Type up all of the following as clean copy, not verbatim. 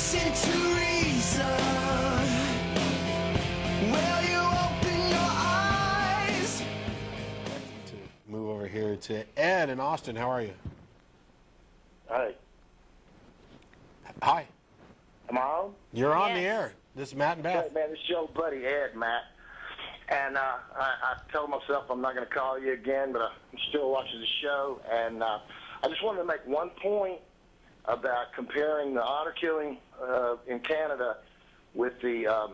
listen to reason? Will you open your eyes? To move over here to Ed in Austin. How are you? Hi. Hi. Am I on? You're on the air. This is Matt and Beth. Hey, man, this is your buddy Ed, Matt. And I told myself I'm not going to call you again, but I'm still watching the show. And I just wanted to make one point about comparing the honor killing in Canada with the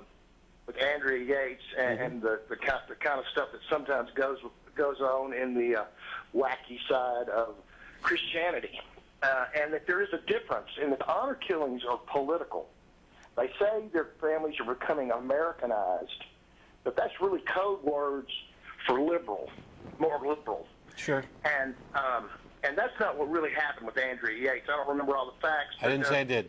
with Andrea Yates and the kind of stuff that sometimes goes on in the wacky side of Christianity. And that there is a difference, and that honor killings are political. They say their families are becoming Americanized, but that's really code words for liberal, more liberal. Sure. And that's not what really happened with Andrea Yates. I don't remember all the facts. I didn't say I did.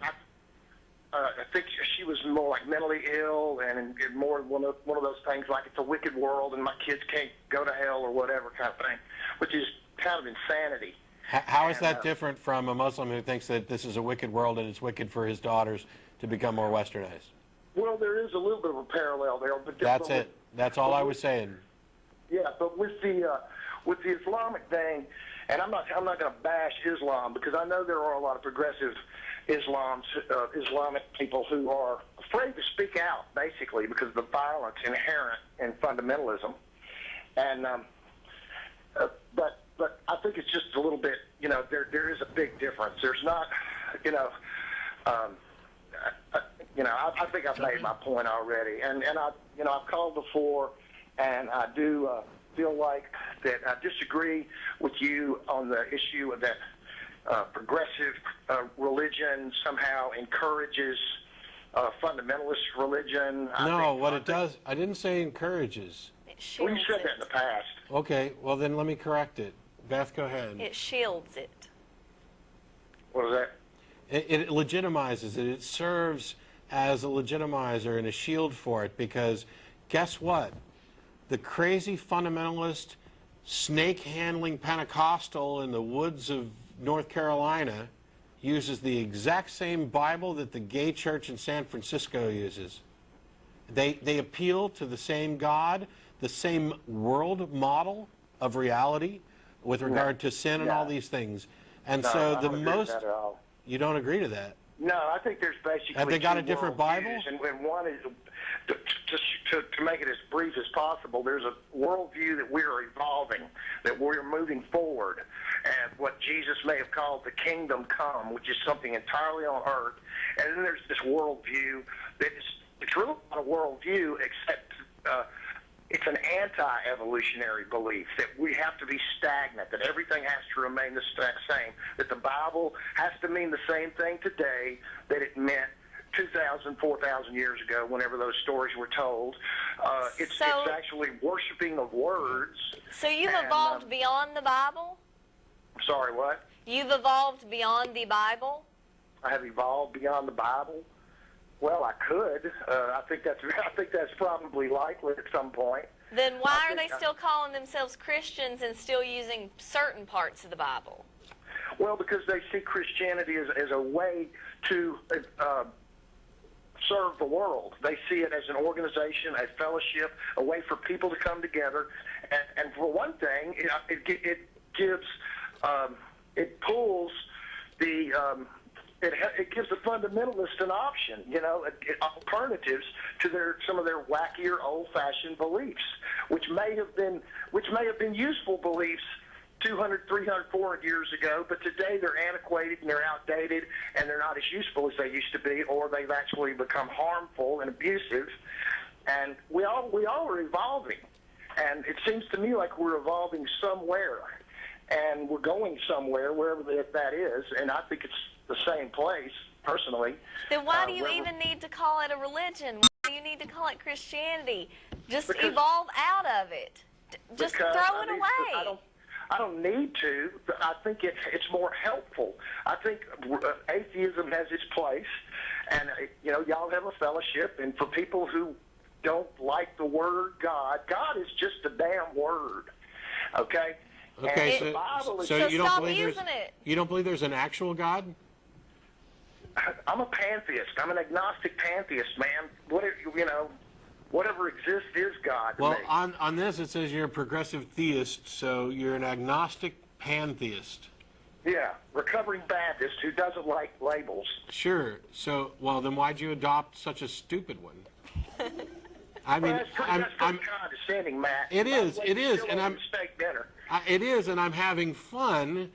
I think she was more like mentally ill and more one of those things like it's a wicked world and my kids can't go to hell or whatever kind of thing, which is kind of insanity. How is that different from a Muslim who thinks that this is a wicked world and it's wicked for his daughters to become more westernized? Well, there is a little bit of a parallel there. But that's it. That's all I was saying. Yeah, but with the Islamic thing, and I'm not going to bash Islam because I know there are a lot of progressive Islamic people who are afraid to speak out, basically, because of the violence inherent in fundamentalism. And but I think it's just a little bit, there is a big difference. There's not, I think I've made my point already, and I've called before, and I do feel like that I disagree with you on the issue of that progressive religion somehow encourages fundamentalist religion. No, what it does, I didn't say encourages. Well, you said that in the past. Okay, well then let me correct it. Beth, go ahead. It shields it. What is that? It legitimizes it. It serves as a legitimizer and a shield for it because guess what? The crazy fundamentalist, snake-handling Pentecostal in the woods of North Carolina uses the exact same Bible that the gay church in San Francisco uses. They appeal to the same God, the same world model of reality with regard to sin and all these things. And so the most... You don't agree to that? No, I think there's basically... Have they got a different Bible? And one is, to make it as brief as possible, there's a worldview that we're evolving, that we're moving forward, and what Jesus may have called the kingdom come, which is something entirely on earth. And then there's this worldview that it's really not a worldview, except it's an anti-evolutionary belief that we have to be stagnant, that everything has to remain the same, that the Bible has to mean the same thing today that it meant 2,000, 4,000 years ago, whenever those stories were told. It's actually worshiping of words. So you've evolved beyond the Bible? Sorry, what? You've evolved beyond the Bible? I have evolved beyond the Bible? Well, I could. I think that's probably likely at some point. Then why are they still calling themselves Christians and still using certain parts of the Bible? Well, because they see Christianity as a way to serve the world. They see it as an organization, a fellowship, a way for people to come together. And for one thing, it gives, it pulls the... It gives the fundamentalists an option, alternatives to some of their wackier, old-fashioned beliefs, which may have been useful beliefs 200, 300, 400 years ago, but today they're antiquated and they're outdated and they're not as useful as they used to be, or they've actually become harmful and abusive. And we all are evolving, and it seems to me like we're evolving somewhere, and we're going somewhere, wherever that is, and I think it's the same place, personally. Then why do you even need to call it a religion? Why do you need to call it Christianity? Just evolve out of it. Just throw it away. I don't need to. I think it's more helpful. I think atheism has its place, and y'all have a fellowship, and for people who don't like the word God, God is just a damn word. Okay? Okay, and so you don't stop believe using it. You don't believe there's an actual God? I'm a pantheist. I'm an agnostic pantheist, man. Whatever exists is God to Well, me. on this it says you're a progressive theist, so you're an agnostic pantheist. Yeah, recovering Baptist who doesn't like labels. Sure. So, well, then why'd you adopt such a stupid one? I mean, Well, that's pretty condescending, Matt. It is, Still and over steak dinner. It is, and I'm having fun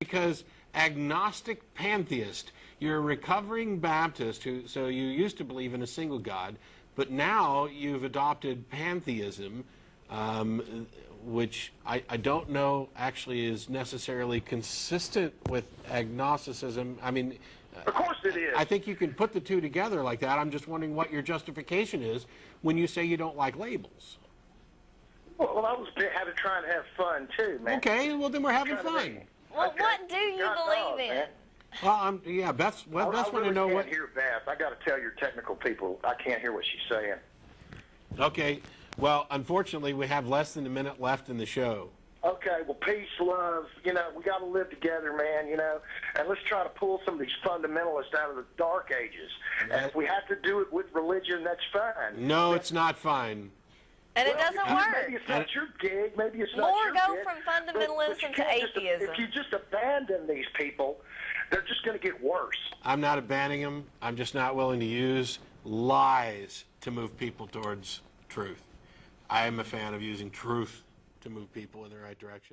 because agnostic pantheist. You're a recovering Baptist, so you used to believe in a single God, but now you've adopted pantheism, which I don't know actually is necessarily consistent with agnosticism. I mean, Of course it is. I think you can put the two together like that. I'm just wondering what your justification is when you say you don't like labels. Well, I was trying to have fun too, man. Okay, well then we're having fun. Well, what do you believe in? Man. Well, yeah, Beth's want to know what. I can't hear Beth. I got to tell your technical people, I can't hear what she's saying. Okay, well, unfortunately, we have less than a minute left in the show. Okay, well, peace, love. We got to live together, man. And let's try to pull some of these fundamentalists out of the dark ages. And if we have to do it with religion, that's fine. No, it's not fine. And it doesn't work. Maybe it's not your gig. Maybe it's not More your go gig. from But fundamentalism you to can't atheism. If you just abandon these people, they're just going to get worse. I'm not abandoning them. I'm just not willing to use lies to move people towards truth. I am a fan of using truth to move people in the right direction.